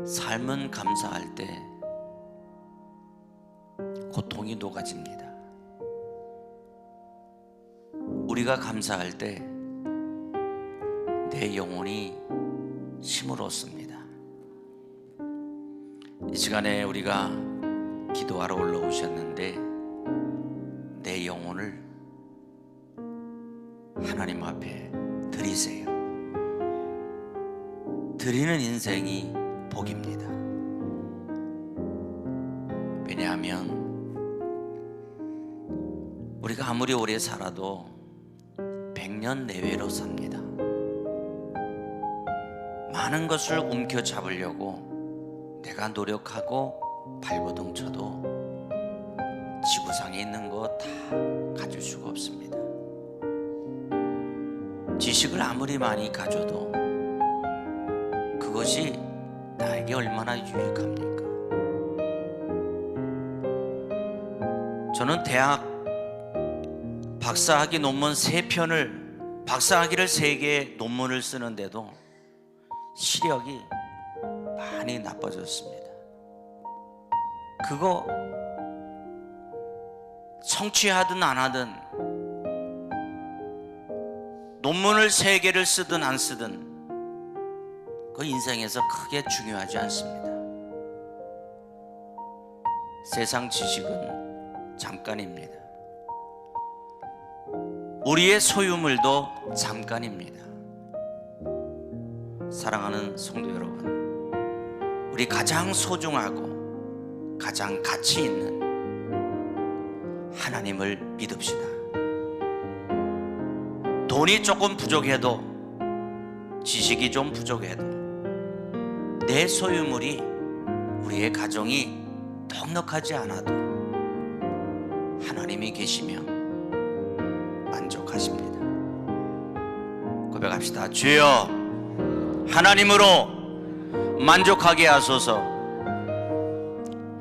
삶은 감사할 때 고통이 녹아집니다. 우리가 감사할 때 내 영혼이 힘을 얻습니다. 이 시간에 우리가 기도하러 올라오셨는데 내 영혼을 하나님 앞에 드리세요. 드리는 인생이 복입니다. 왜냐하면 우리가 아무리 오래 살아도 100년 내외로 삽니다. 많은 것을 움켜잡으려고 내가 노력하고 발버둥 쳐도 지구상에 있는 거 다 가질 수가 없습니다. 지식을 아무리 많이 가져도 그것이 나에게 얼마나 유익합니까? 저는 대학 박사학위 논문 3편을 박사학위를 3개의 논문을 쓰는데도 시력이 많이 나빠졌습니다. 그거 성취하든 안 하든 논문을 3개를 쓰든 안 쓰든 그 인생에서 크게 중요하지 않습니다. 세상 지식은 잠깐입니다. 우리의 소유물도 잠깐입니다. 사랑하는 성도 여러분, 우리 가장 소중하고 가장 가치 있는 하나님을 믿읍시다. 돈이 조금 부족해도, 지식이 좀 부족해도 내 소유물이, 우리의 가정이 넉넉하지 않아도 하나님이 계시면 만족하십니다. 고백합시다. 주여, 하나님으로 만족하게 하소서.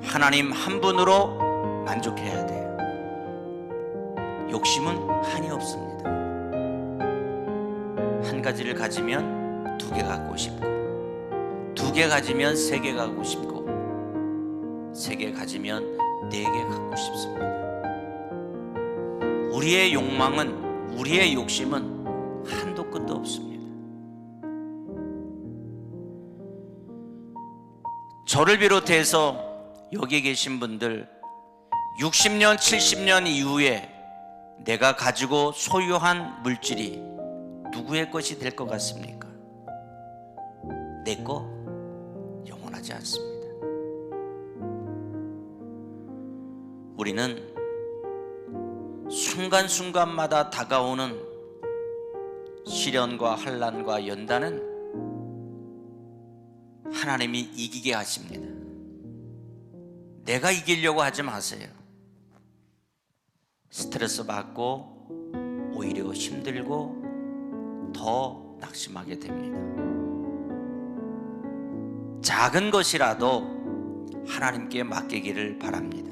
하나님 한 분으로 만족해야 돼요. 욕심은 한이 없습니다. 한 가지를 가지면 2개 갖고 싶고, 2개 가지면 3개 갖고 싶고, 3개 가지면 4개 갖고 싶습니다. 우리의 욕망은, 우리의 욕심은 한도 끝도 없습니다. 저를 비롯해서 여기 계신 분들 60년, 70년 이후에 내가 가지고 소유한 물질이 누구의 것이 될 것 같습니까? 내 거 영원하지 않습니다. 우리는 순간순간마다 다가오는 시련과 환난과 연단은 하나님이 이기게 하십니다. 내가 이기려고 하지 마세요. 스트레스 받고 오히려 힘들고 더 낙심하게 됩니다. 작은 것이라도 하나님께 맡기기를 바랍니다.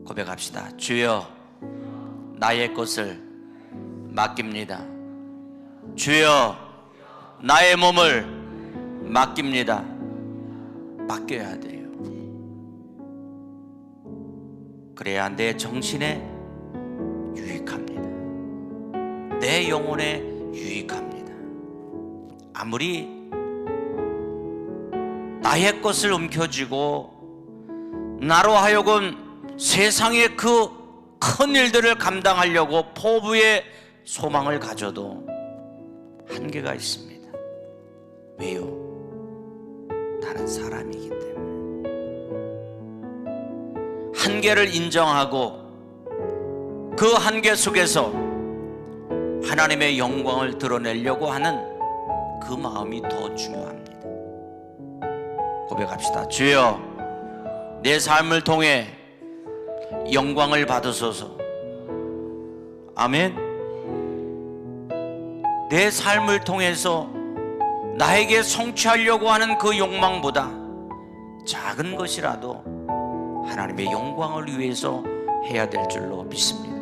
고백합시다. 주여, 나의 것을 맡깁니다. 주여, 나의 몸을 맡깁니다. 맡겨야 돼요. 그래야 내 정신에 유익합니다. 내 영혼에 유익합니다. 아무리 나의 것을 움켜쥐고 나로 하여금 세상의 그 큰 일들을 감당하려고 포부의 소망을 가져도 한계가 있습니다. 왜요? 나는 사람이기 때문에. 한계를 인정하고 그 한계 속에서 하나님의 영광을 드러내려고 하는 그 마음이 더 중요합니다. 고백합시다. 주여, 내 삶을 통해 영광을 받으소서. 아멘. 내 삶을 통해서 나에게 성취하려고 하는 그 욕망보다 작은 것이라도 하나님의 영광을 위해서 해야 될 줄로 믿습니다.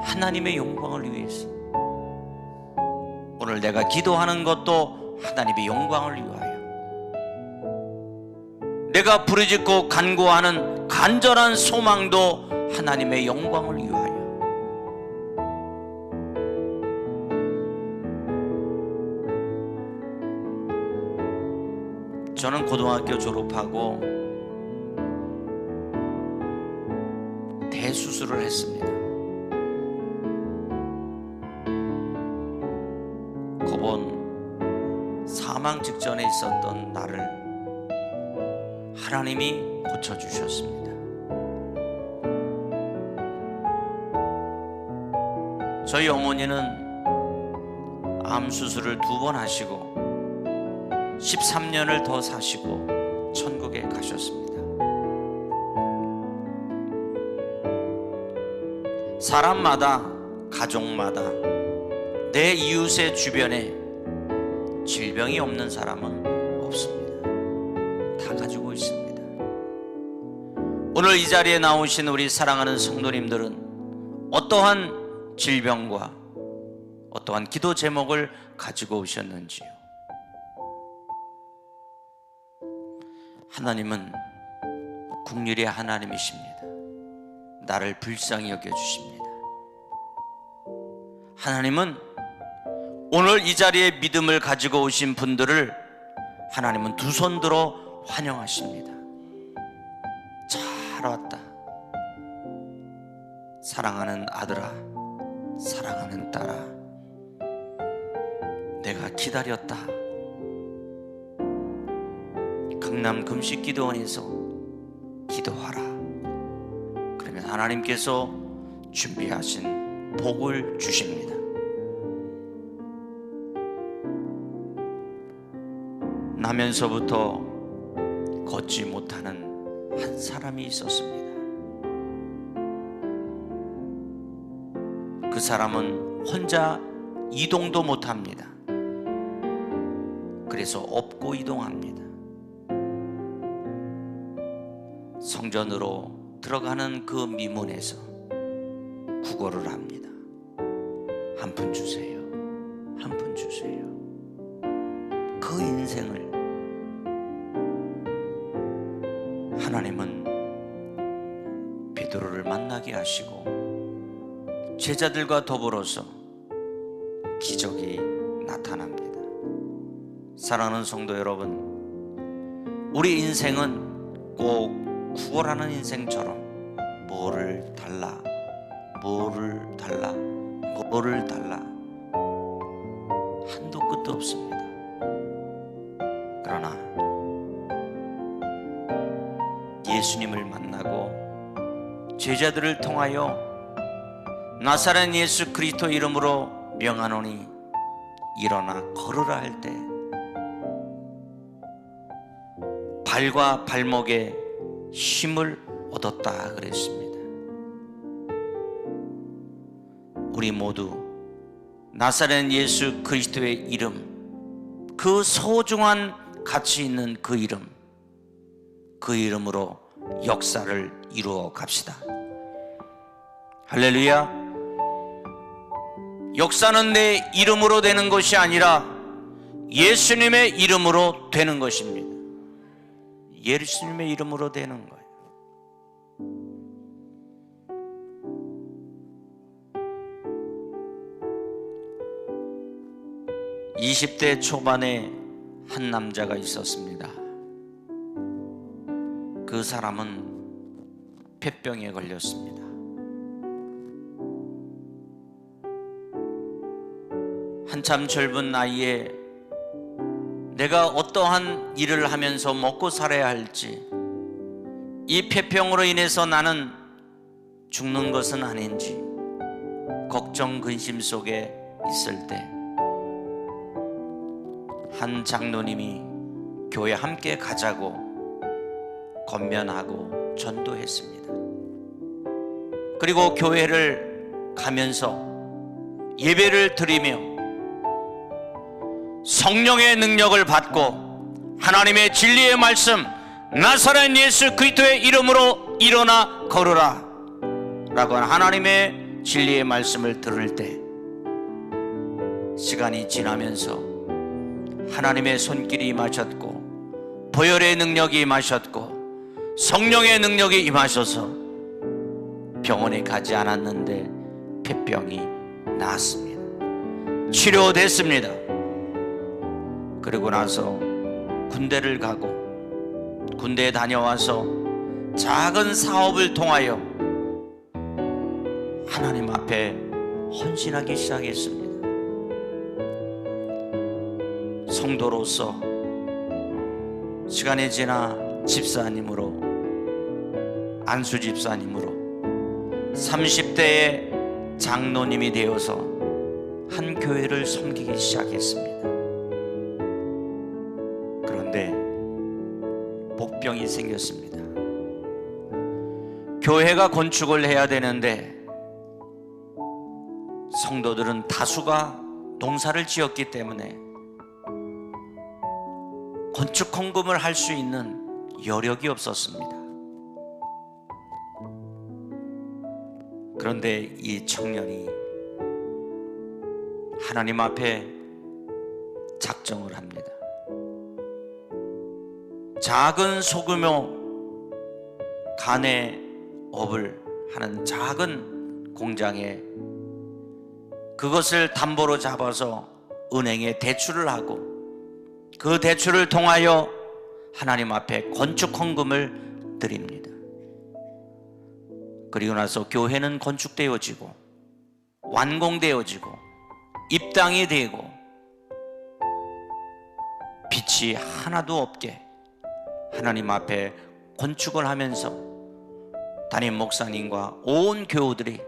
하나님의 영광을 위해서. 오늘 내가 기도하는 것도 하나님의 영광을 위하여, 내가 부르짖고 간구하는 간절한 소망도 하나님의 영광을 위하여. 저는 고등학교 졸업하고 대수술을 했습니다. 그번 사망 직전에 있었던 나를 하나님이 고쳐주셨습니다. 저희 어머니는 암 수술을 2번 하시고 13년을 더 사시고 천국에 가셨습니다. 사람마다, 가족마다, 내 이웃의 주변에 질병이 없는 사람은 없습니다. 다 가지고 있습니다. 오늘 이 자리에 나오신 우리 사랑하는 성도님들은 어떠한 질병과 어떠한 기도 제목을 가지고 오셨는지요? 하나님은 긍휼의 하나님이십니다. 나를 불쌍히 여겨주십니다. 하나님은 오늘 이 자리에 믿음을 가지고 오신 분들을 하나님은 두 손 들어 환영하십니다. 잘 왔다. 사랑하는 아들아, 사랑하는 딸아, 내가 기다렸다. 강남 금식기도원에서 기도하라. 그러면 하나님께서 준비하신 복을 주십니다. 나면서부터 걷지 못하는 한 사람이 있었습니다. 그 사람은 혼자 이동도 못합니다. 그래서 업고 이동합니다. 성전으로 들어가는 그 미문에서 구걸을 합니다. 한 푼 주세요. 한 푼 주세요. 그 인생을 하나님은 베드로를 만나게 하시고 제자들과 더불어서 기적이 나타납니다. 사랑하는 성도 여러분, 우리 인생은 꼭 구걸하는 인생처럼 뭐를 달라, 뭐를 달라, 뭐를 달라 한도 끝도 없습니다. 그러나 예수님을 만나고 제자들을 통하여 나사렛 예수 그리스도 이름으로 명하노니 일어나 걸으라 할 때 발과 발목에 힘을 얻었다 그랬습니다. 우리 모두 나사렛 예수 그리스도의 이름, 그 소중한 가치 있는 그 이름, 그 이름으로 역사를 이루어 갑시다. 할렐루야. 역사는 내 이름으로 되는 것이 아니라 예수님의 이름으로 되는 것입니다. 예수님의 이름으로 되는 거예요. (20대) 초반에 한 남자가 있었습니다. 그 사람은 폐병에 걸렸습니다. 한참 젊은 나이에 내가 어떠한 일을 하면서 먹고 살아야 할지, 이 폐병으로 인해서 나는 죽는 것은 아닌지 걱정 근심 속에 있을 때 한 장로님이 교회 함께 가자고 권면하고 전도했습니다. 그리고 교회를 가면서 예배를 드리며 성령의 능력을 받고 하나님의 진리의 말씀, 나사렛 예수 그리스도의 이름으로 일어나 걸으라 라고 하나님의 진리의 말씀을 들을 때 시간이 지나면서 하나님의 손길이 임하셨고 보혈의 능력이 임하셨고 성령의 능력이 임하셔서 병원에 가지 않았는데 폐병이 나았습니다. 치료됐습니다. 그리고 나서 군대를 가고 군대에 다녀와서 작은 사업을 통하여 하나님 앞에 헌신하기 시작했습니다. 성도로서 시간이 지나 집사님으로, 안수 집사님으로 30대의 장로님이 되어서 한 교회를 섬기기 시작했습니다. 그런데 복병이 생겼습니다. 교회가 건축을 해야 되는데 성도들은 다수가 농사를 지었기 때문에 건축 헌금을 할 수 있는 여력이 없었습니다. 그런데 이 청년이 하나님 앞에 작정을 합니다. 작은 소규모 간해업을 하는 작은 공장에 그것을 담보로 잡아서 은행에 대출을 하고 그 대출을 통하여 하나님 앞에 건축 헌금을 드립니다. 그리고 나서 교회는 건축되어지고 완공되어지고 입당이 되고 빛이 하나도 없게 하나님 앞에 건축을 하면서 담임 목사님과 온 교우들이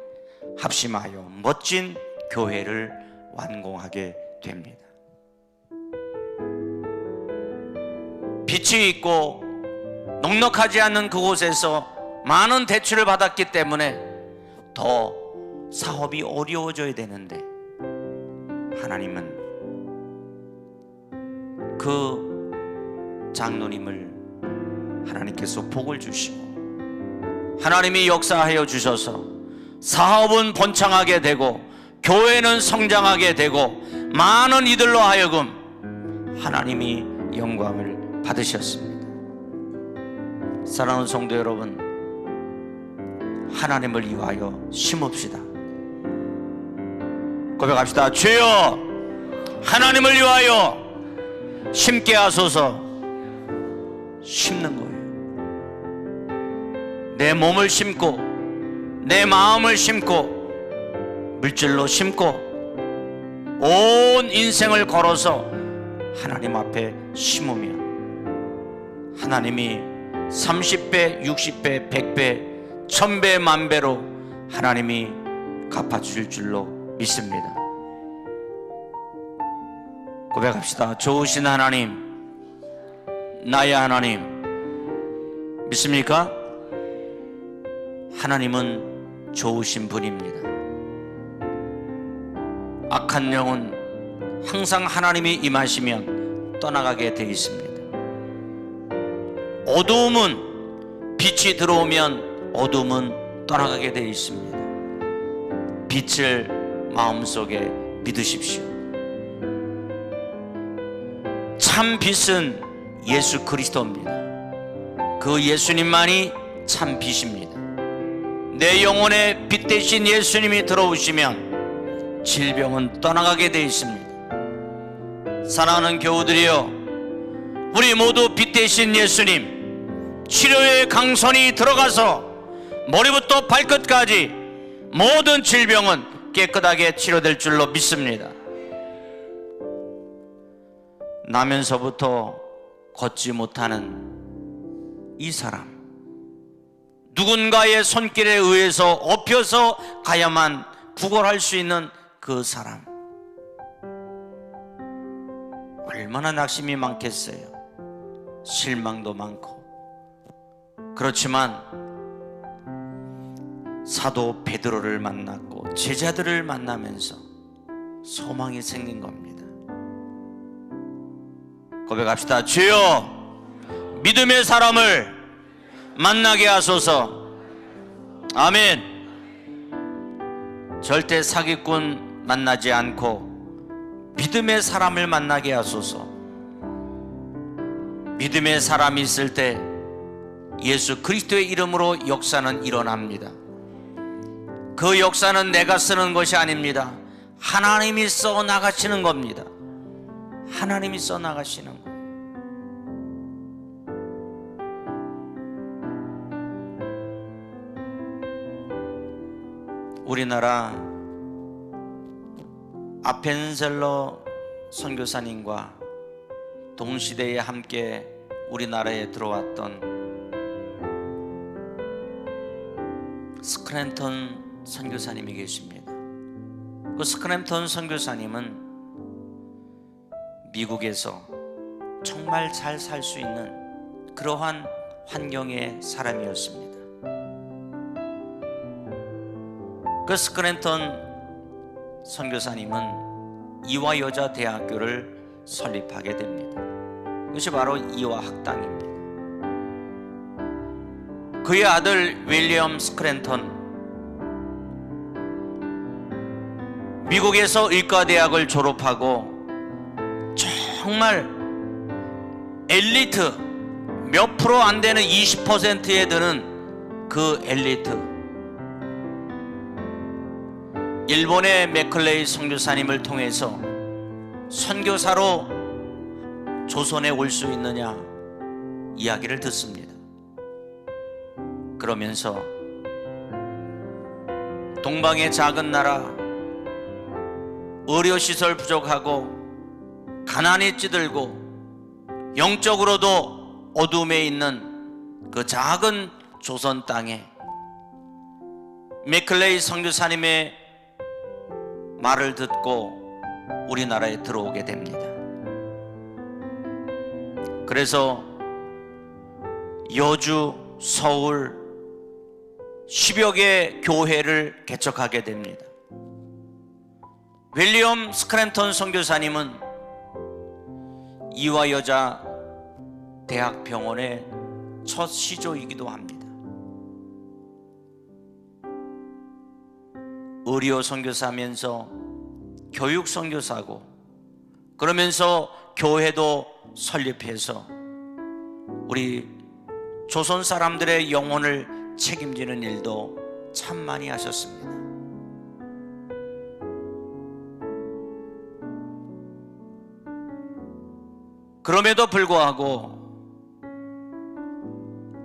합심하여 멋진 교회를 완공하게 됩니다. 빛이 있고 넉넉하지 않는 그곳에서 많은 대출을 받았기 때문에 더 사업이 어려워져야 되는데 하나님은 그 장로님을 하나님께서 복을 주시고 하나님이 역사하여 주셔서 사업은 번창하게 되고 교회는 성장하게 되고 많은 이들로 하여금 하나님이 영광을 받으셨습니다. 사랑하는 성도 여러분, 하나님을 위하여 심읍시다. 고백합시다. 주여, 하나님을 위하여 심게 하소서. 심는 거예요. 내 몸을 심고 내 마음을 심고 물질로 심고 온 인생을 걸어서 하나님 앞에 심으면 하나님이 30배, 60배, 100배, 1000배, 만배로 하나님이 갚아주실 줄로 믿습니다. 고백합시다. 좋으신 하나님, 나의 하나님, 믿습니까? 하나님은 좋으신 분입니다. 악한 영은 항상 하나님이 임하시면 떠나가게 되어 있습니다. 어두움은 빛이 들어오면 어두움은 떠나가게 되어 있습니다. 빛을 마음속에 믿으십시오. 참 빛은 예수 그리스도입니다. 그 예수님만이 참 빛입니다. 내 영혼에 빛 대신 예수님이 들어오시면 질병은 떠나가게 되어 있습니다. 사랑하는 교우들이여, 우리 모두 빛 대신 예수님, 치료의 강선이 들어가서 머리부터 발끝까지 모든 질병은 깨끗하게 치료될 줄로 믿습니다. 나면서부터 걷지 못하는 이 사람, 누군가의 손길에 의해서 업혀서 가야만 구걸할 수 있는 그 사람, 얼마나 낙심이 많겠어요. 실망도 많고. 그렇지만 사도 베드로를 만났고 제자들을 만나면서 소망이 생긴 겁니다. 고백합시다. 주여, 믿음의 사람을 만나게 하소서. 아멘. 절대 사기꾼 만나지 않고 믿음의 사람을 만나게 하소서. 믿음의 사람이 있을 때 예수 그리스도의 이름으로 역사는 일어납니다. 그 역사는 내가 쓰는 것이 아닙니다. 하나님이 써 나가시는 겁니다. 하나님이 써 나가시는 거예요. 우리나라 아펜셀러 선교사님과 동시대에 함께 우리나라에 들어왔던 스크램턴 선교사님이 계십니다. 그 스크램턴 선교사님은 미국에서 정말 잘 살 수 있는 그러한 환경의 사람이었습니다. 그 스크램턴 선교사님은 이화여자대학교를 설립하게 됩니다. 그것이 바로 이화학당입니다. 그의 아들 윌리엄 스크램턴, 미국에서 의과대학을 졸업하고 정말 엘리트, 몇 프로 안 되는 20%에 드는 그 엘리트, 일본의 맥클레이 선교사님을 통해서 선교사로 조선에 올 수 있느냐 이야기를 듣습니다. 그러면서 동방의 작은 나라, 의료시설 부족하고 가난이 찌들고 영적으로도 어둠에 있는 그 작은 조선 땅에 맥클레이 선교사님의 말을 듣고 우리나라에 들어오게 됩니다. 그래서 여주, 서울 10여 개 교회를 개척하게 됩니다. 윌리엄 스크램턴 선교사님은 이화여자 대학병원의 첫 시조이기도 합니다. 의료 선교사면서 교육 선교사고, 그러면서 교회도 설립해서 우리 조선 사람들의 영혼을 책임지는 일도 참 많이 하셨습니다. 그럼에도 불구하고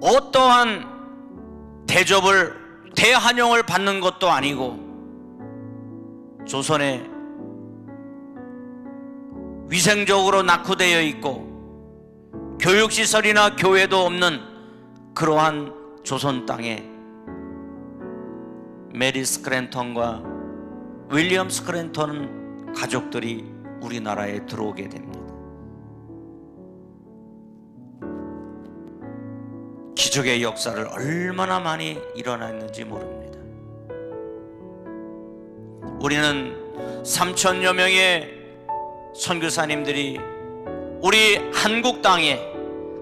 어떠한 대접을, 대환영을 받는 것도 아니고 조선에 위생적으로 낙후되어 있고 교육시설이나 교회도 없는 그러한 조선 땅에 메리 스크램턴과 윌리엄 스크램턴 가족들이 우리나라에 들어오게 됩니다. 기적의 역사를 얼마나 많이 일어났는지 모릅니다. 우리는 3,000여 명의 선교사님들이 우리 한국 땅에,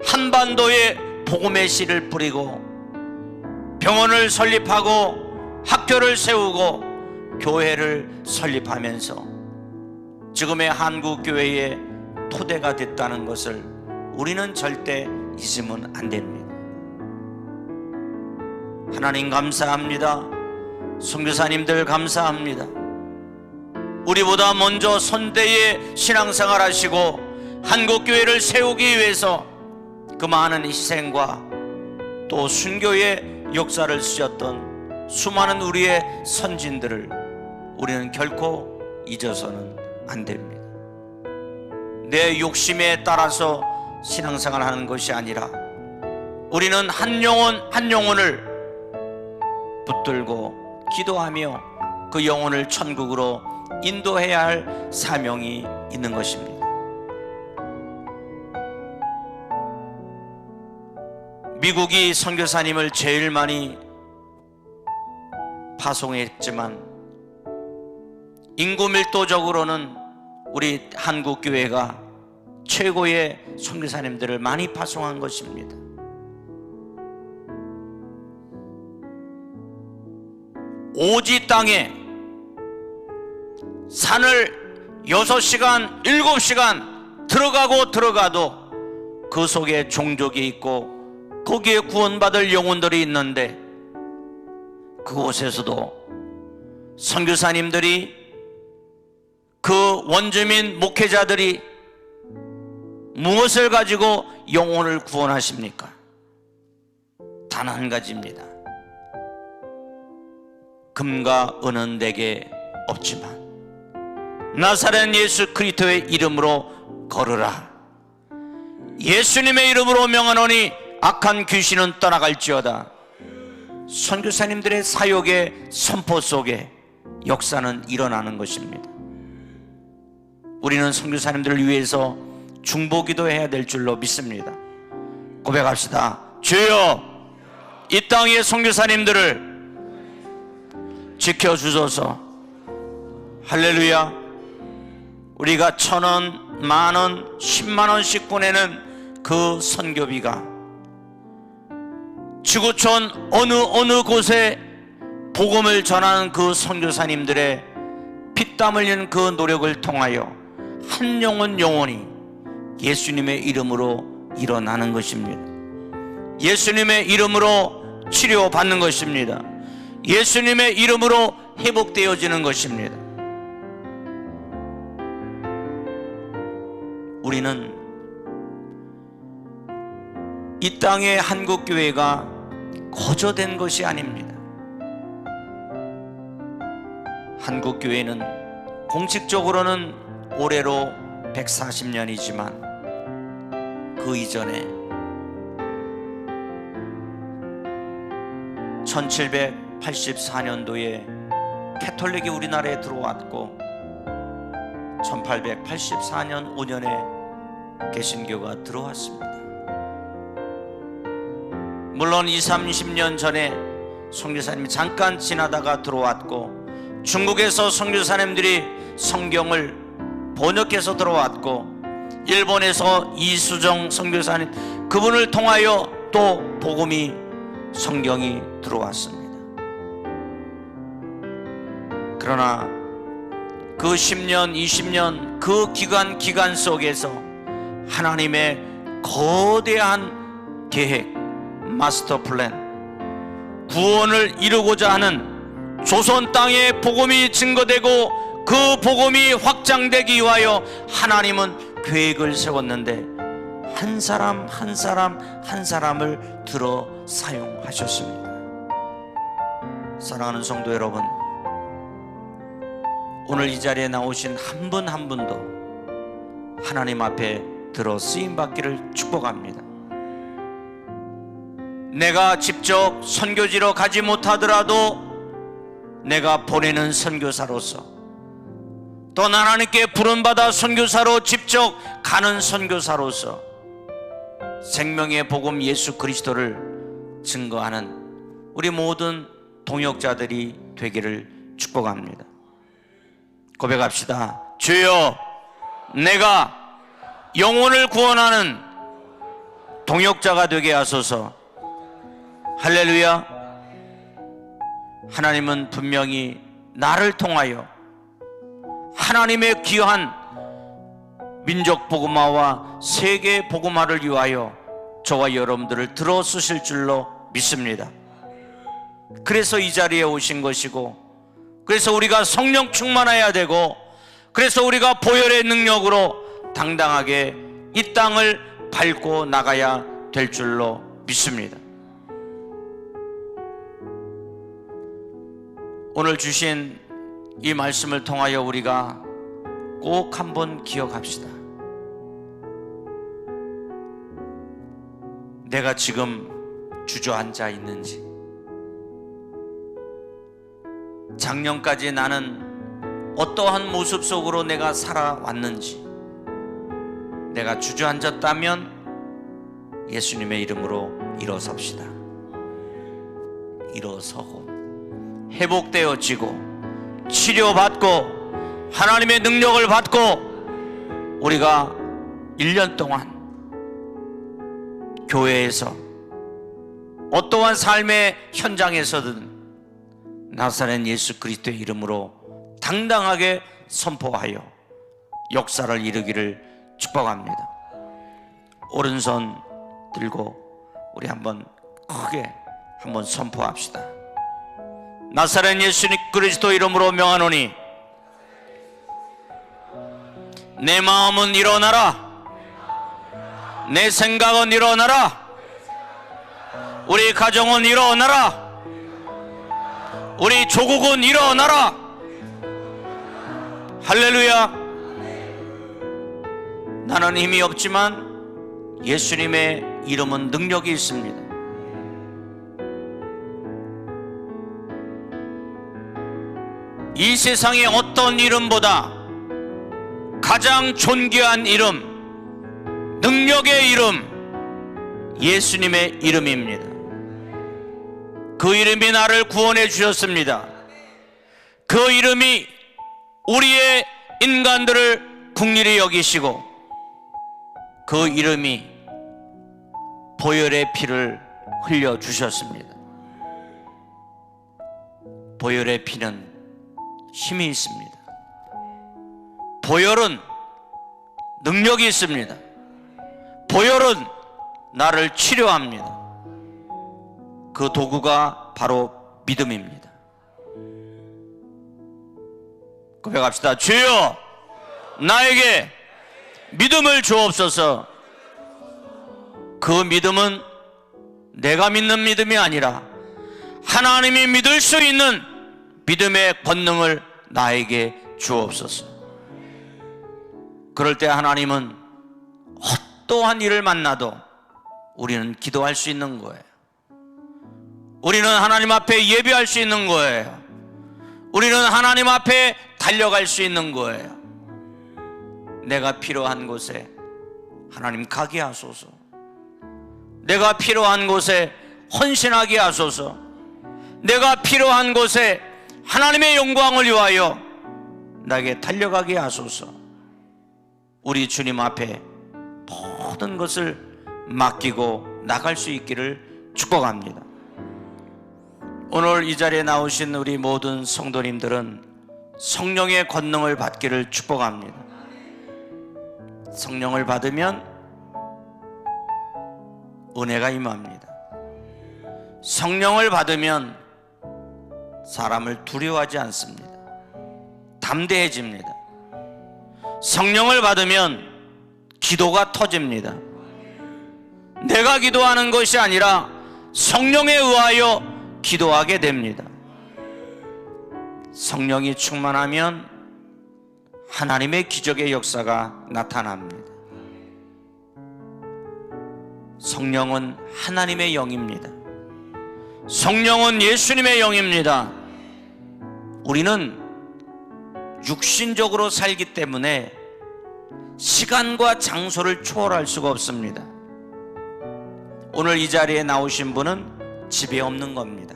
한반도에 복음의 씨를 뿌리고 병원을 설립하고 학교를 세우고 교회를 설립하면서 지금의 한국 교회의 토대가 됐다는 것을 우리는 절대 잊으면 안 됩니다. 하나님 감사합니다. 선교사님들 감사합니다. 우리보다 먼저 선대의 신앙생활 하시고 한국교회를 세우기 위해서 그 많은 희생과 또 순교의 역사를 쓰셨던 수많은 우리의 선진들을 우리는 결코 잊어서는 안 됩니다. 내 욕심에 따라서 신앙생활 하는 것이 아니라 우리는 한 영혼 한 영혼을 붙들고 기도하며 그 영혼을 천국으로 인도해야 할 사명이 있는 것입니다. 미국이 선교사님을 제일 많이 파송했지만 인구 밀도적으로는 우리 한국 교회가 최고의 선교사님들을 많이 파송한 것입니다. 오지 땅에 산을 6시간, 7시간 들어가도 그 속에 종족이 있고 거기에 구원받을 영혼들이 있는데, 그곳에서도 선교사님들이, 그 원주민 목회자들이 무엇을 가지고 영혼을 구원하십니까? 단 한 가지입니다. 금과 은은 내게 없지만 나사렛 예수 그리스도의 이름으로 걸으라. 예수님의 이름으로 명하노니 악한 귀신은 떠나갈지어다. 선교사님들의 사역의 선포 속에 역사는 일어나는 것입니다. 우리는 선교사님들을 위해서 중보기도해야 될 줄로 믿습니다. 고백합시다. 주여, 이 땅의 선교사님들을 지켜주소서. 할렐루야. 우리가 1,000원, 만원, 10만원씩 보내는 그 선교비가 지구촌 어느 곳에 복음을 전하는 그 선교사님들의 피땀 흘리는 그 노력을 통하여 한 영혼이 예수님의 이름으로 일어나는 것입니다. 예수님의 이름으로 치료받는 것입니다. 예수님의 이름으로 회복되어지는 것입니다. 우리는 이 땅의 한국교회가 거저된 것이 아닙니다. 한국교회는 공식적으로는 올해로 140년이지만 그 이전에 1784년도에 캐톨릭이 우리나라에 들어왔고 1884년 5년에 개신교가 들어왔습니다. 물론 20, 30년 전에 선교사님이 잠깐 지나다가 들어왔고, 중국에서 선교사님들이 성경을 번역해서 들어왔고, 일본에서 이수정 선교사님, 그분을 통하여 또 복음이, 성경이 들어왔습니다. 그러나 그 10년, 20년 그 기간 속에서 하나님의 거대한 계획, 마스터 플랜, 구원을 이루고자 하는 조선 땅에 복음이 증거되고 그 복음이 확장되기 위하여 하나님은 계획을 세웠는데 한 사람을 들어 사용하셨습니다. 사랑하는 성도 여러분, 오늘 이 자리에 나오신 한 분 한 분도 하나님 앞에 들어 쓰임받기를 축복합니다. 내가 직접 선교지로 가지 못하더라도 내가 보내는 선교사로서, 또 하나님께 부름받아 선교사로 직접 가는 선교사로서 생명의 복음 예수 그리스도를 증거하는 우리 모든 동역자들이 되기를 축복합니다. 고백합시다. 주여, 내가 영혼을 구원하는 동역자가 되게 하소서. 할렐루야. 하나님은 분명히 나를 통하여 하나님의 귀한 민족 복음화와 세계 복음화를 위하여 저와 여러분들을 들어 쓰실 줄로 믿습니다. 그래서 이 자리에 오신 것이고, 그래서 우리가 성령 충만해야 되고, 그래서 우리가 보혈의 능력으로 당당하게 이 땅을 밟고 나가야 될 줄로 믿습니다. 오늘 주신 이 말씀을 통하여 우리가 꼭 한번 기억합시다. 내가 지금 주저앉아 있는지, 작년까지 나는 어떠한 모습 속으로 내가 살아왔는지, 내가 주저앉았다면 예수님의 이름으로 일어섭시다. 일어서고 회복되어지고 치료받고 하나님의 능력을 받고 우리가 1년 동안 교회에서 어떠한 삶의 현장에서든 나사렛 예수 그리스도의 이름으로 당당하게 선포하여 역사를 이루기를 축복합니다. 오른손 들고 우리 한번 크게 한번 선포합시다. 나사렛 예수 그리스도 이름으로 명하노니 내 마음은 일어나라, 내 생각은 일어나라, 우리 가정은 일어나라, 우리 조국은 일어나라. 할렐루야. 나는 힘이 없지만 예수님의 이름은 능력이 있습니다. 이 세상의 어떤 이름보다 가장 존귀한 이름, 능력의 이름, 예수님의 이름입니다. 그 이름이 나를 구원해 주셨습니다. 그 이름이 우리의 인간들을 긍휼히 여기시고, 그 이름이 보혈의 피를 흘려 주셨습니다. 보혈의 피는 힘이 있습니다. 보혈은 능력이 있습니다. 보혈은 나를 치료합니다. 그 도구가 바로 믿음입니다. 고백합시다. 주여, 나에게 믿음을 주옵소서. 그 믿음은 내가 믿는 믿음이 아니라 하나님이 믿을 수 있는 믿음의 권능을 나에게 주옵소서. 그럴 때 하나님은 어떠한 일을 만나도 우리는 기도할 수 있는 거예요. 우리는 하나님 앞에 예배할 수 있는 거예요. 우리는 하나님 앞에 달려갈 수 있는 거예요. 내가 필요한 곳에 하나님 가게 하소서. 내가 필요한 곳에 헌신하게 하소서. 내가 필요한 곳에 하나님의 영광을 위하여 나에게 달려가게 하소서. 우리 주님 앞에 모든 것을 맡기고 나갈 수 있기를 축복합니다. 오늘 이 자리에 나오신 우리 모든 성도님들은 성령의 권능을 받기를 축복합니다. 성령을 받으면 은혜가 임합니다. 성령을 받으면 사람을 두려워하지 않습니다. 담대해집니다. 성령을 받으면 기도가 터집니다. 내가 기도하는 것이 아니라 성령에 의하여 기도하게 됩니다. 성령이 충만하면 하나님의 기적의 역사가 나타납니다. 성령은 하나님의 영입니다. 성령은 예수님의 영입니다. 우리는 육신적으로 살기 때문에 시간과 장소를 초월할 수가 없습니다. 오늘 이 자리에 나오신 분은 집에 없는 겁니다.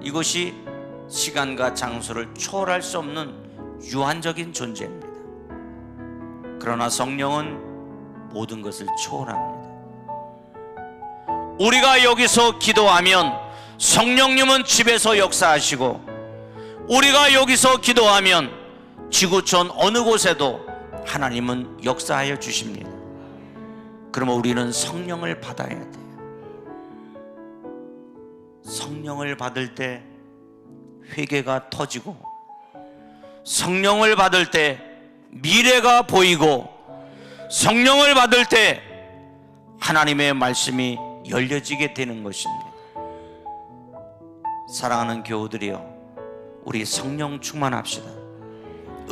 이것이 시간과 장소를 초월할 수 없는 유한적인 존재입니다. 그러나 성령은 모든 것을 초월합니다. 우리가 여기서 기도하면 성령님은 집에서 역사하시고, 우리가 여기서 기도하면 지구촌 어느 곳에도 하나님은 역사하여 주십니다. 그러면 우리는 성령을 받아야 돼요. 성령을 받을 때 회개가 터지고, 성령을 받을 때 미래가 보이고, 성령을 받을 때 하나님의 말씀이 열려지게 되는 것입니다. 사랑하는 교우들이여, 우리 성령 충만합시다.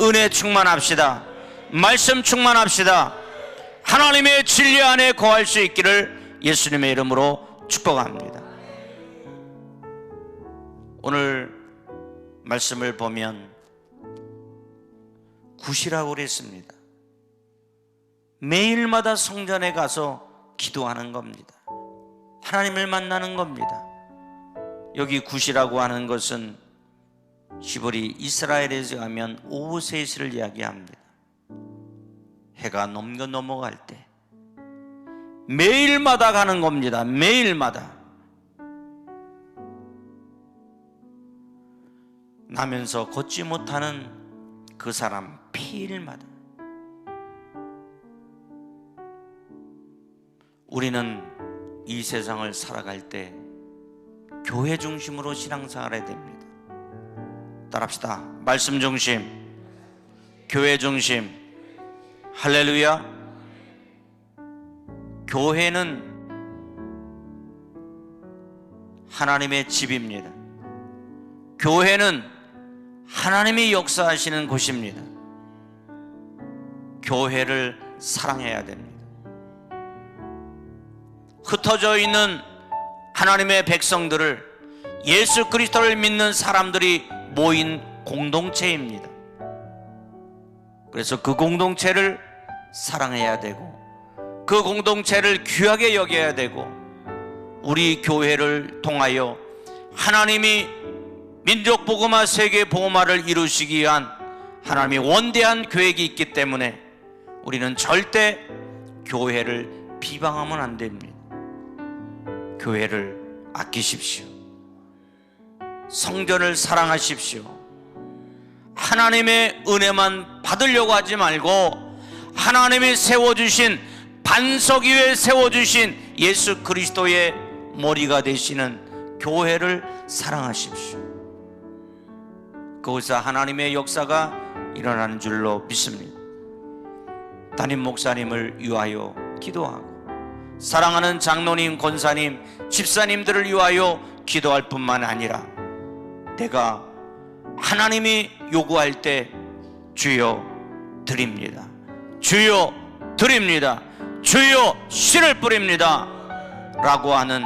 은혜 충만합시다. 말씀 충만합시다. 하나님의 진리 안에 거할 수 있기를 예수님의 이름으로 축복합니다. 오늘 말씀을 보면 굿이라고 그랬습니다. 매일마다 성전에 가서 기도하는 겁니다. 하나님을 만나는 겁니다. 여기 굿이라고 하는 것은 히브리 이스라엘에서 가면 오후 3시를 이야기합니다. 해가 넘어갈 때 매일마다 가는 겁니다. 매일마다. 나면서 걷지 못하는 그 사람 매일마다 우리는 이 세상을 살아갈 때 교회 중심으로 신앙생활을 해야 됩니다. 따라합시다. 말씀 중심, 교회 중심. 할렐루야. 교회는 하나님의 집입니다. 교회는 하나님이 역사하시는 곳입니다. 교회를 사랑해야 됩니다. 흩어져 있는 하나님의 백성들을, 예수 그리스도를 믿는 사람들이 모인 공동체입니다. 그래서 그 공동체를 사랑해야 되고, 그 공동체를 귀하게 여겨야 되고, 우리 교회를 통하여 하나님이 민족 복음화, 세계 복음화를 이루시기 위한 하나님의 원대한 계획이 있기 때문에 우리는 절대 교회를 비방하면 안 됩니다. 교회를 아끼십시오. 성전을 사랑하십시오. 하나님의 은혜만 받으려고 하지 말고 하나님이 세워주신, 반석 위에 세워주신 예수 그리스도의 머리가 되시는 교회를 사랑하십시오. 그곳에서 하나님의 역사가 일어나는 줄로 믿습니다. 담임 목사님을 위하여 기도하고, 사랑하는 장로님, 권사님, 집사님들을 위하여 기도할 뿐만 아니라 내가 하나님이 요구할 때 주여 드립니다, 주여 드립니다, 주여 씨를 뿌립니다 라고 하는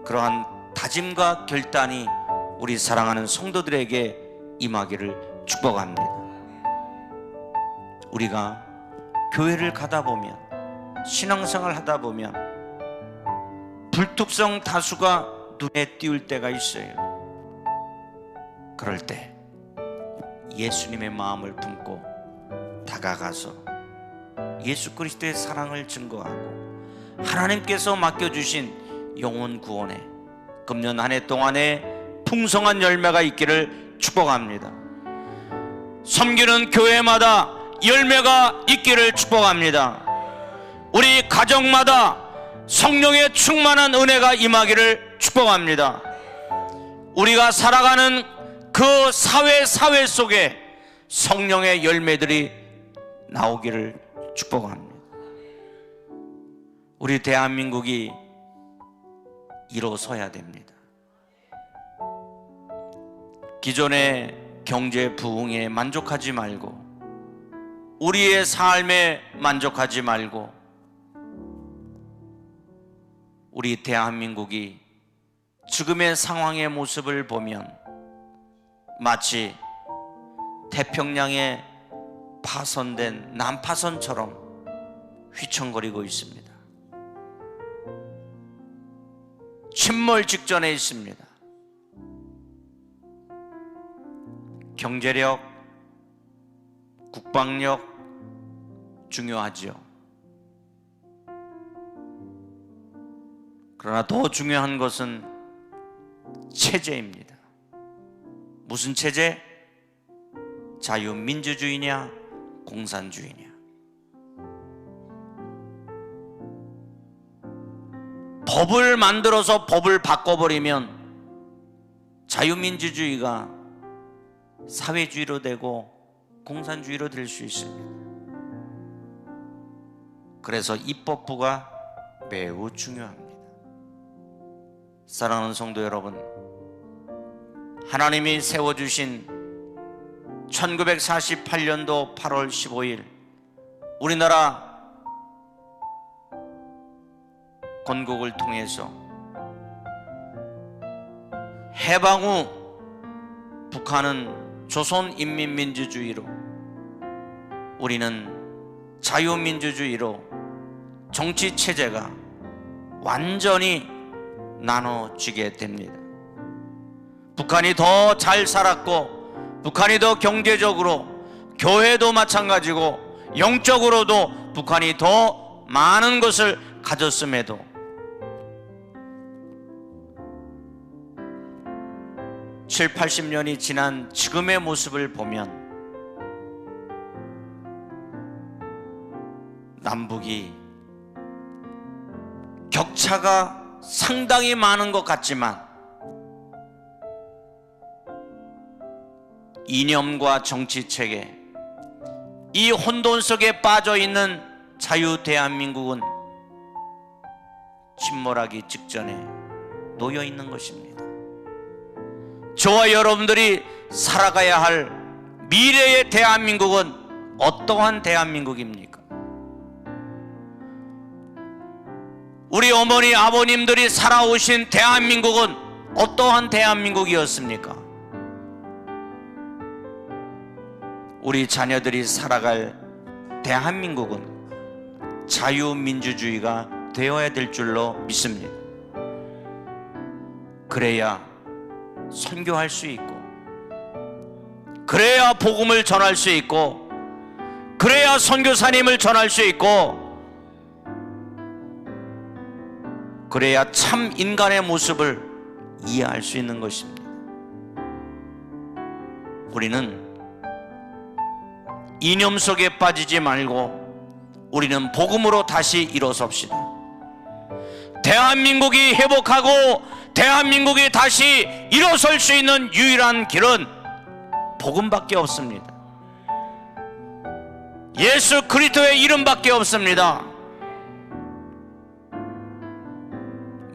그러한 다짐과 결단이 우리 사랑하는 성도들에게 임하기를 축복합니다. 우리가 교회를 가다 보면, 신앙생활을 하다 보면 불특성 다수가 눈에 띄울 때가 있어요. 그럴 때 예수님의 마음을 품고 다가가서 예수 그리스도의 사랑을 증거하고 하나님께서 맡겨주신 영혼 구원에 금년 한 해 동안에 풍성한 열매가 있기를 축복합니다. 섬기는 교회마다 열매가 있기를 축복합니다. 우리 가정마다 성령의 충만한 은혜가 임하기를 축복합니다. 우리가 살아가는 그 사회 속에 성령의 열매들이 나오기를 축복합니다. 우리 대한민국이 일어서야 됩니다. 기존의 경제 부흥에 만족하지 말고, 우리의 삶에 만족하지 말고, 우리 대한민국이 지금의 상황의 모습을 보면 마치 태평양에 파손된 난파선처럼 휘청거리고 있습니다. 침몰 직전에 있습니다. 경제력, 국방력 중요하지요. 그러나 더 중요한 것은 체제입니다. 무슨 체제? 자유민주주의냐, 공산주의냐. 법을 만들어서 법을 바꿔버리면 자유민주주의가 사회주의로 되고 공산주의로 될 수 있습니다. 그래서 입법부가 매우 중요합니다. 사랑하는 성도 여러분, 하나님이 세워주신 1948년도 8월 15일 우리나라 건국을 통해서 해방 후 북한은 조선인민민주주의로, 우리는 자유민주주의로 정치체제가 완전히 나눠지게 됩니다. 북한이 더 잘 살았고, 북한이 더 경제적으로, 교회도 마찬가지고 영적으로도 북한이 더 많은 것을 가졌음에도 (70, 80년이) 지난 지금의 모습을 보면 남북이 격차가 상당히 많은 것 같지만 이념과 정치체계, 이 혼돈 속에 빠져있는 자유 대한민국은 침몰하기 직전에 놓여 있는 것입니다. 저와 여러분들이 살아가야 할 미래의 대한민국은 어떠한 대한민국입니까? 우리 어머니 아버님들이 살아오신 대한민국은 어떠한 대한민국이었습니까? 우리 자녀들이 살아갈 대한민국은 자유민주주의가 되어야 될 줄로 믿습니다. 그래야 선교할 수 있고, 그래야 복음을 전할 수 있고, 그래야 선교사님을 전할 수 있고, 그래야 참 인간의 모습을 이해할 수 있는 것입니다. 우리는 이념 속에 빠지지 말고 우리는 복음으로 다시 일어섭시다. 대한민국이 회복하고 대한민국이 다시 일어설 수 있는 유일한 길은 복음밖에 없습니다. 예수 그리스도의 이름밖에 없습니다.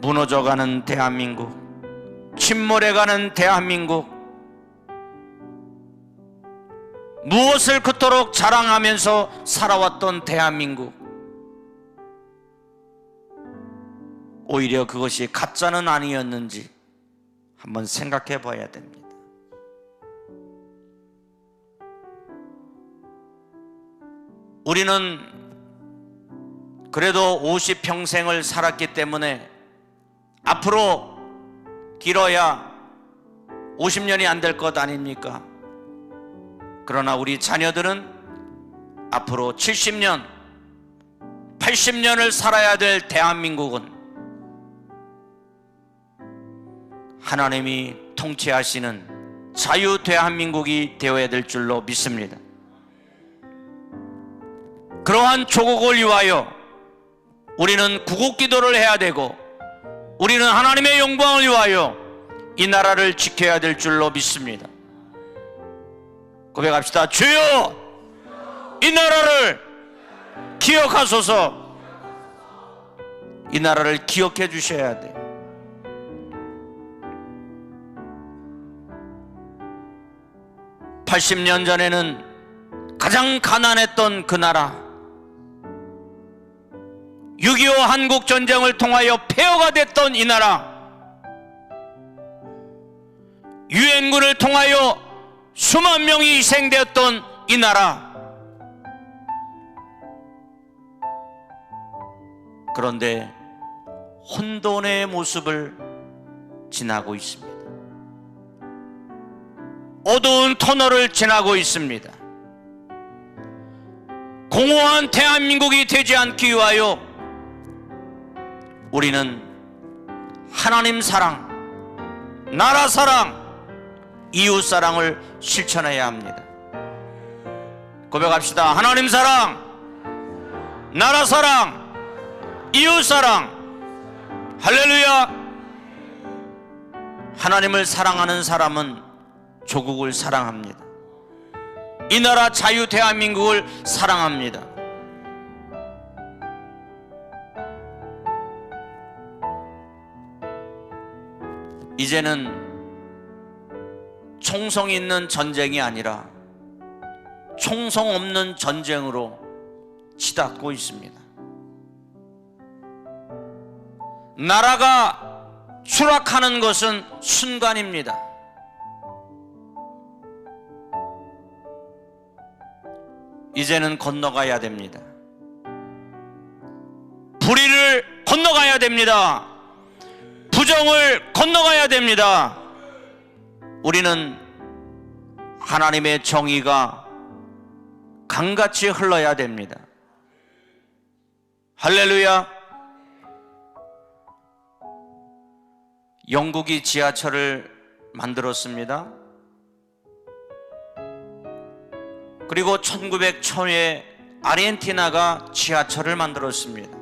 무너져가는 대한민국, 침몰해가는 대한민국, 무엇을 그토록 자랑하면서 살아왔던 대한민국, 오히려 그것이 가짜는 아니었는지 한번 생각해 봐야 됩니다. 우리는 그래도 50평생을 살았기 때문에 앞으로 길어야 50년이 안 될 것 아닙니까? 그러나 우리 자녀들은 앞으로 70년, 80년을 살아야 될 대한민국은 하나님이 통치하시는 자유 대한민국이 되어야 될 줄로 믿습니다. 그러한 조국을 위하여 우리는 구국기도를 해야 되고, 우리는 하나님의 영광을 위하여 이 나라를 지켜야 될 줄로 믿습니다. 고백합시다. 주여, 이 나라를 기억하소서. 이 나라를 기억해 주셔야 돼요. (80년) 전에는 가장 가난했던 그 나라, 6.25 한국전쟁을 통하여 폐허가 됐던 이 나라, 유엔군을 통하여 수만 명이 희생되었던 이 나라, 그런데 혼돈의 모습을 지나고 있습니다. 어두운 터널을 지나고 있습니다. 공허한 대한민국이 되지 않기 위하여 우리는 하나님 사랑, 나라 사랑, 이웃 사랑을 실천해야 합니다. 고백합시다. 하나님 사랑, 나라 사랑, 이웃 사랑. 할렐루야. 하나님을 사랑하는 사람은 조국을 사랑합니다. 이 나라 자유 대한민국을 사랑합니다. 이제는 총성 있는 전쟁이 아니라 총성 없는 전쟁으로 치닫고 있습니다. 나라가 추락하는 것은 순간입니다. 이제는 건너가야 됩니다. 불의를 건너가야 됩니다. 부정을 건너가야 됩니다. 우리는 하나님의 정의가 강같이 흘러야 됩니다. 할렐루야. 영국이 지하철을 만들었습니다. 그리고 1900년에 아르헨티나가 지하철을 만들었습니다.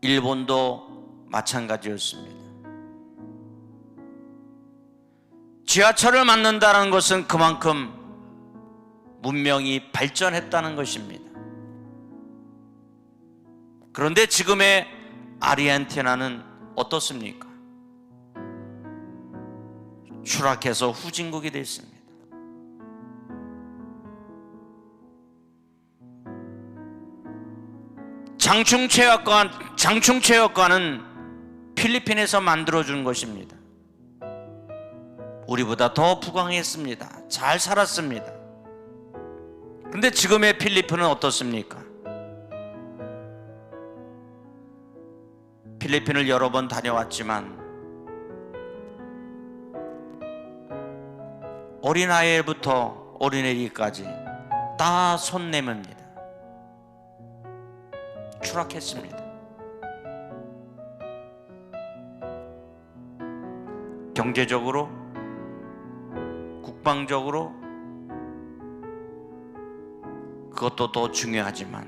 일본도 마찬가지였습니다. 지하철을 만든다는 것은 그만큼 문명이 발전했다는 것입니다. 그런데 지금의 아르헨티나는 어떻습니까? 추락해서 후진국이 됐습니다. 장충체육관은 필리핀에서 만들어준 것입니다. 우리보다 더 부강했습니다. 잘 살았습니다. 그런데 지금의 필리핀은 어떻습니까? 필리핀을 여러 번 다녀왔지만 어린아이부터 어린애기까지 다 손 내밉니다. 추락했습니다. 경제적으로, 국방적으로, 그것도 더 중요하지만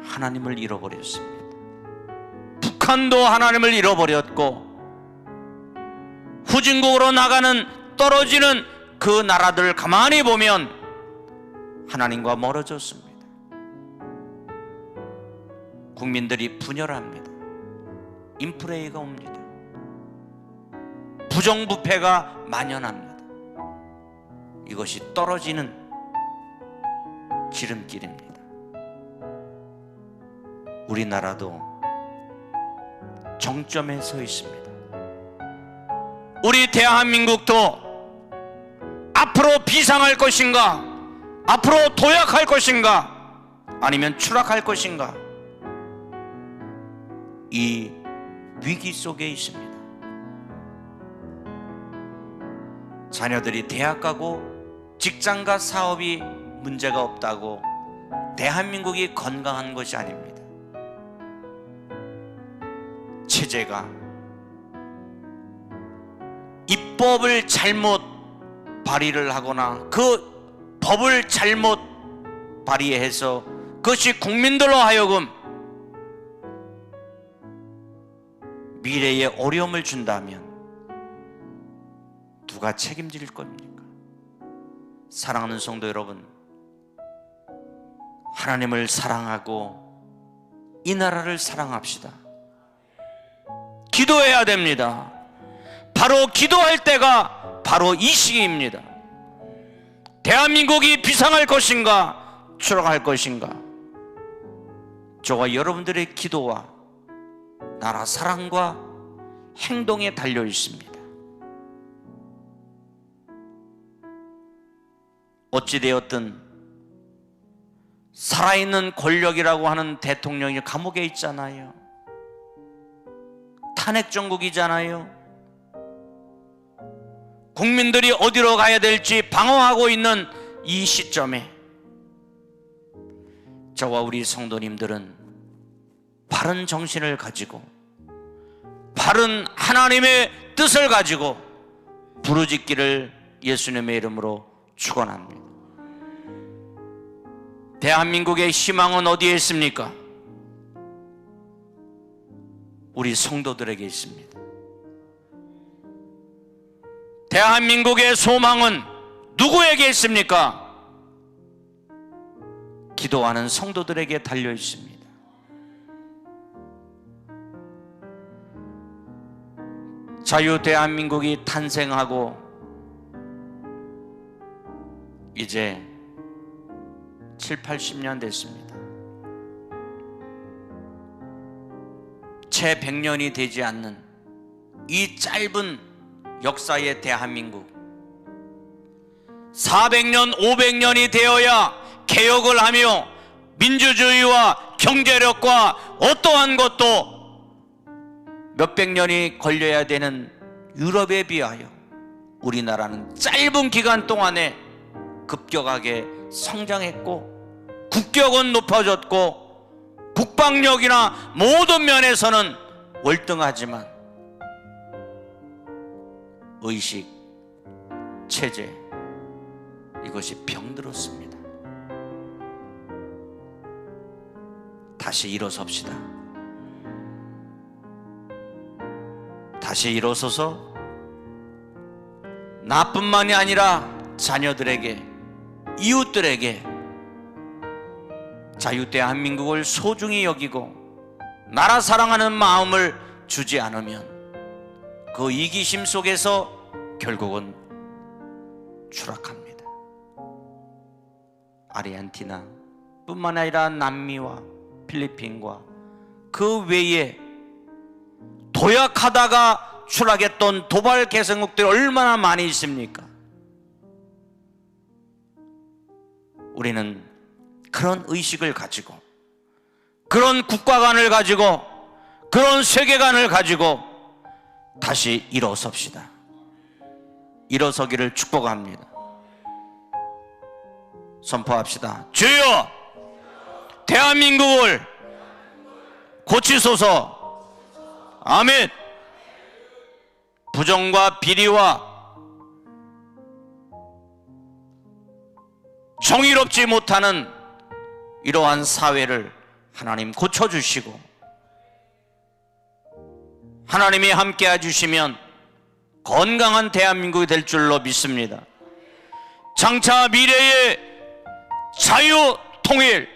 하나님을 잃어버렸습니다. 북한도 하나님을 잃어버렸고, 후진국으로 나가는 떨어지는 그 나라들을 가만히 보면 하나님과 멀어졌습니다. 국민들이 분열합니다. 인플레이가 옵니다. 부정부패가 만연합니다. 이것이 떨어지는 지름길입니다. 우리나라도 정점에 서 있습니다. 우리 대한민국도 앞으로 비상할 것인가, 앞으로 도약할 것인가, 아니면 추락할 것인가, 이 위기 속에 있습니다. 자녀들이 대학 가고 직장과 사업이 문제가 없다고 대한민국이 건강한 것이 아닙니다. 체제가 입법을 잘못 발의를 하거나 그 법을 잘못 발의해서 그것이 국민들로 하여금 미래에 어려움을 준다면 누가 책임질 겁니까? 사랑하는 성도 여러분, 하나님을 사랑하고 이 나라를 사랑합시다. 기도해야 됩니다. 바로 기도할 때가 바로 이 시기입니다. 대한민국이 비상할 것인가, 추락할 것인가, 저와 여러분들의 기도와 나라 사랑과 행동에 달려 있습니다. 어찌되었든 살아있는 권력이라고 하는 대통령이 감옥에 있잖아요. 탄핵 정국이잖아요. 국민들이 어디로 가야 될지 방황하고 있는 이 시점에 저와 우리 성도님들은 바른 정신을 가지고 바른 하나님의 뜻을 가지고 부르짖기를 예수님의 이름으로 축원합니다. 대한민국의 희망은 어디에 있습니까? 우리 성도들에게 있습니다. 대한민국의 소망은 누구에게 있습니까? 기도하는 성도들에게 달려 있습니다. 자유 대한민국이 탄생하고 이제 7, 80년 됐습니다. 채 100년이 되지 않는 이 짧은 역사의 대한민국, 400년, 500년이 되어야 개혁을 하며 민주주의와 경제력과 어떠한 것도 몇백 년이 걸려야 되는 유럽에 비하여 우리나라는 짧은 기간 동안에 급격하게 성장했고 국격은 높아졌고 국방력이나 모든 면에서는 월등하지만 의식, 체제, 이것이 병들었습니다. 다시 일어섭시다. 다시 일어서서 나뿐만이 아니라 자녀들에게, 이웃들에게 자유대한민국을 소중히 여기고 나라 사랑하는 마음을 주지 않으면 그 이기심 속에서 결국은 추락합니다. 아르헨티나 뿐만 아니라 남미와 필리핀과 그 외에 도약하다가 추락했던 도발 개성국들이 얼마나 많이 있습니까? 우리는 그런 의식을 가지고, 그런 국가관을 가지고, 그런 세계관을 가지고 다시 일어섭시다. 일어서기를 축복합니다. 선포합시다. 주여, 대한민국을 고치소서. 아멘. 부정과 비리와 정의롭지 못하는 이러한 사회를 하나님 고쳐주시고, 하나님이 함께 해주시면 건강한 대한민국이 될 줄로 믿습니다. 장차 미래의 자유 통일,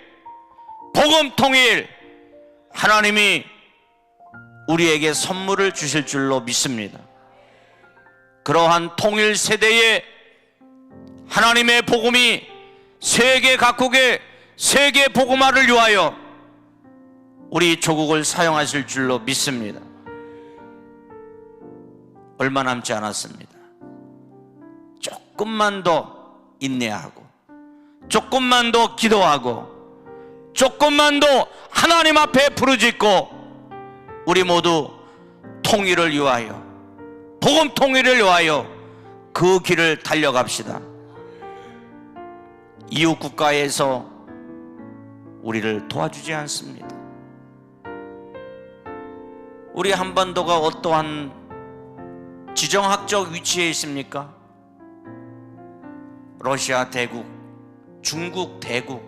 복음 통일, 하나님이 우리에게 선물을 주실 줄로 믿습니다. 그러한 통일 세대에 하나님의 복음이 세계 각국의 세계 복음화를 위하여 우리 조국을 사용하실 줄로 믿습니다. 얼마 남지 않았습니다. 조금만 더 인내하고, 조금만 더 기도하고, 조금만 더 하나님 앞에 부르짖고, 우리 모두 통일을 위하여, 복음 통일을 위하여 그 길을 달려갑시다. 이웃 국가에서 우리를 도와주지 않습니다. 우리 한반도가 어떠한 지정학적 위치에 있습니까? 러시아 대국, 중국 대국,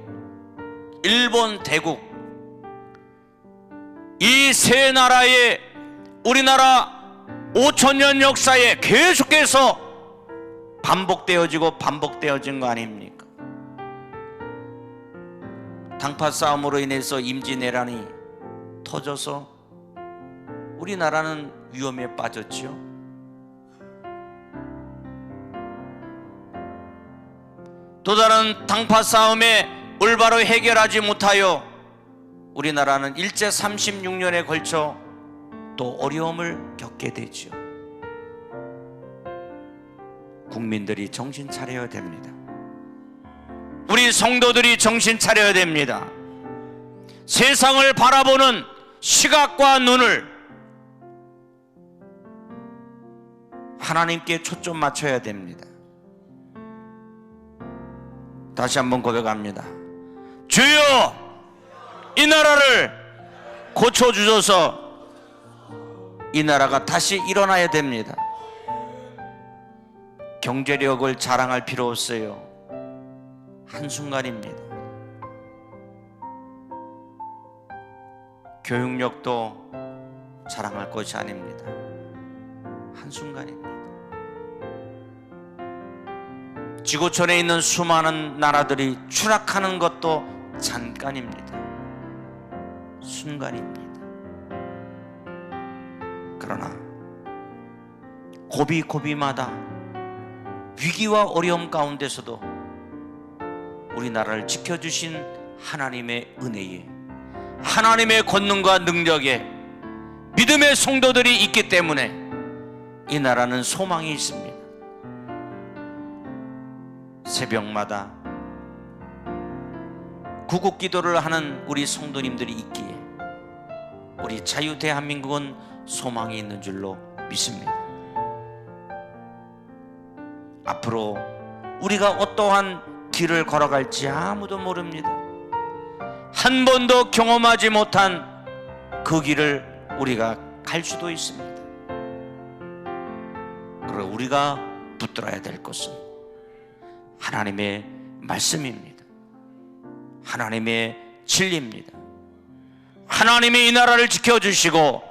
일본 대국, 이 세 나라의 우리나라 5,000년 역사에 계속해서 반복되어진 거 아닙니까? 당파 싸움으로 인해서 임진왜란이 터져서 우리나라는 위험에 빠졌죠. 또 다른 당파 싸움에 올바로 해결하지 못하여 우리나라는 일제 36년에 걸쳐 또 어려움을 겪게 되죠. 국민들이 정신 차려야 됩니다. 우리 성도들이 정신 차려야 됩니다. 세상을 바라보는 시각과 눈을 하나님께 초점 맞춰야 됩니다. 다시 한번 고백합니다. 주여, 이 나라를 고쳐주셔서 이 나라가 다시 일어나야 됩니다. 경제력을 자랑할 필요 없어요. 한순간입니다. 교육력도 자랑할 것이 아닙니다. 한순간입니다. 지구촌에 있는 수많은 나라들이 추락하는 것도 잠깐입니다. 순간입니다. 그러나 고비고비마다 위기와 어려움 가운데서도 우리나라를 지켜주신 하나님의 은혜에, 하나님의 권능과 능력에 믿음의 성도들이 있기 때문에 이 나라는 소망이 있습니다. 새벽마다 구국기도를 하는 우리 성도님들이 있기에 우리 자유 대한민국은 소망이 있는 줄로 믿습니다. 앞으로 우리가 어떠한 길을 걸어갈지 아무도 모릅니다. 한 번도 경험하지 못한 그 길을 우리가 갈 수도 있습니다. 그리고 우리가 붙들어야 될 것은 하나님의 말씀입니다. 하나님의 진리입니다. 하나님이 이 나라를 지켜주시고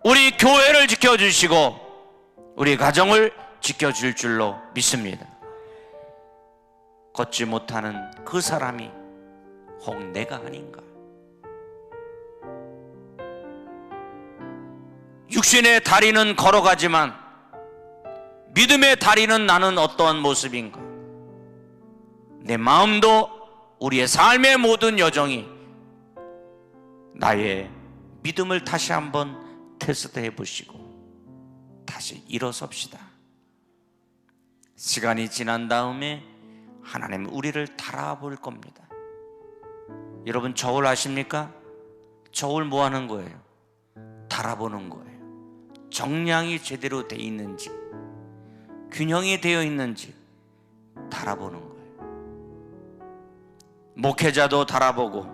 우리 교회를 지켜주시고 우리 가정을 지켜줄 줄로 믿습니다. 걷지 못하는 그 사람이 혹 내가 아닌가? 육신의 다리는 걸어가지만 믿음의 다리는 나는 어떠한 모습인가? 내 마음도 우리의 삶의 모든 여정이 나의 믿음을 다시 한번 테스트해 보시고 다시 일어섭시다. 시간이 지난 다음에 하나님 우리를 달아볼 겁니다. 여러분 저울 아십니까? 저울 뭐 하는 거예요? 달아보는 거예요. 정량이 제대로 돼 있는지, 균형이 되어 있는지 달아보는 거예요. 목회자도 달아보고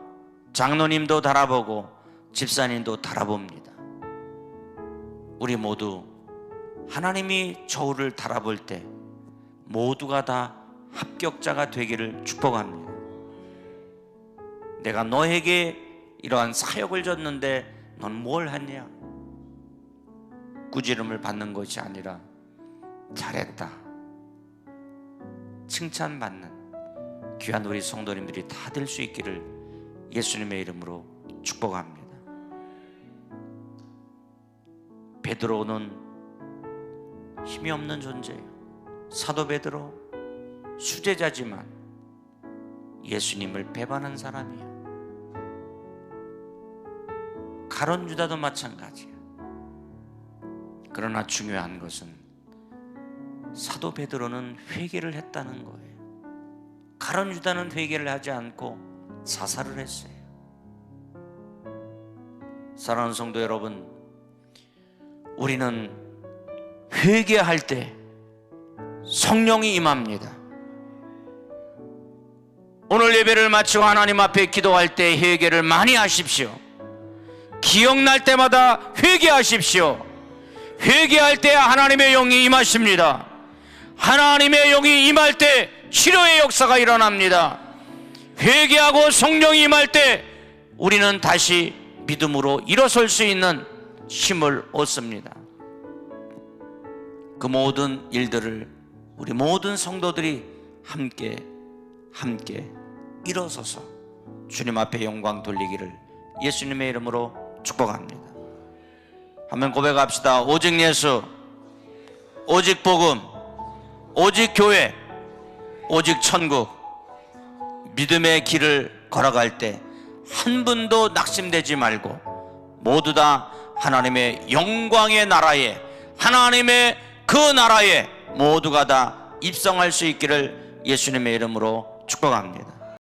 장로님도 달아보고 집사님도 달아봅니다. 우리 모두 하나님이 저울을 달아볼 때 모두가 다 합격자가 되기를 축복합니다. 내가 너에게 이러한 사역을 줬는데 넌 뭘 했냐? 꾸지름을 받는 것이 아니라 잘했다, 칭찬받는 귀한 우리 성도님들이 다 될 수 있기를 예수님의 이름으로 축복합니다. 베드로는 힘이 없는 존재예요. 사도 베드로 수제자지만 예수님을 배반한 사람이에요. 가룟 유다도 마찬가지예요. 그러나 중요한 것은 사도 베드로는 회개를 했다는 거예요. 가룟 유다는 회개를 하지 않고 자살을 했어요. 사랑하는 성도 여러분, 우리는 회개할 때 성령이 임합니다. 오늘 예배를 마치고 하나님 앞에 기도할 때 회개를 많이 하십시오. 기억날 때마다 회개하십시오. 회개할 때 하나님의 영이 임하십니다. 하나님의 영이 임할 때 치료의 역사가 일어납니다. 회개하고 성령이 임할 때 우리는 다시 믿음으로 일어설 수 있는 힘을 얻습니다. 그 모든 일들을 우리 모든 성도들이 함께 일어서서 주님 앞에 영광 돌리기를 예수님의 이름으로 축복합니다. 한번 고백합시다. 오직 예수, 오직 복음, 오직 교회, 오직 천국. 믿음의 길을 걸어갈 때 한 분도 낙심되지 말고 모두 다 하나님의 영광의 나라에, 하나님의 그 나라에 모두가 다 입성할 수 있기를 예수님의 이름으로 축복합니다.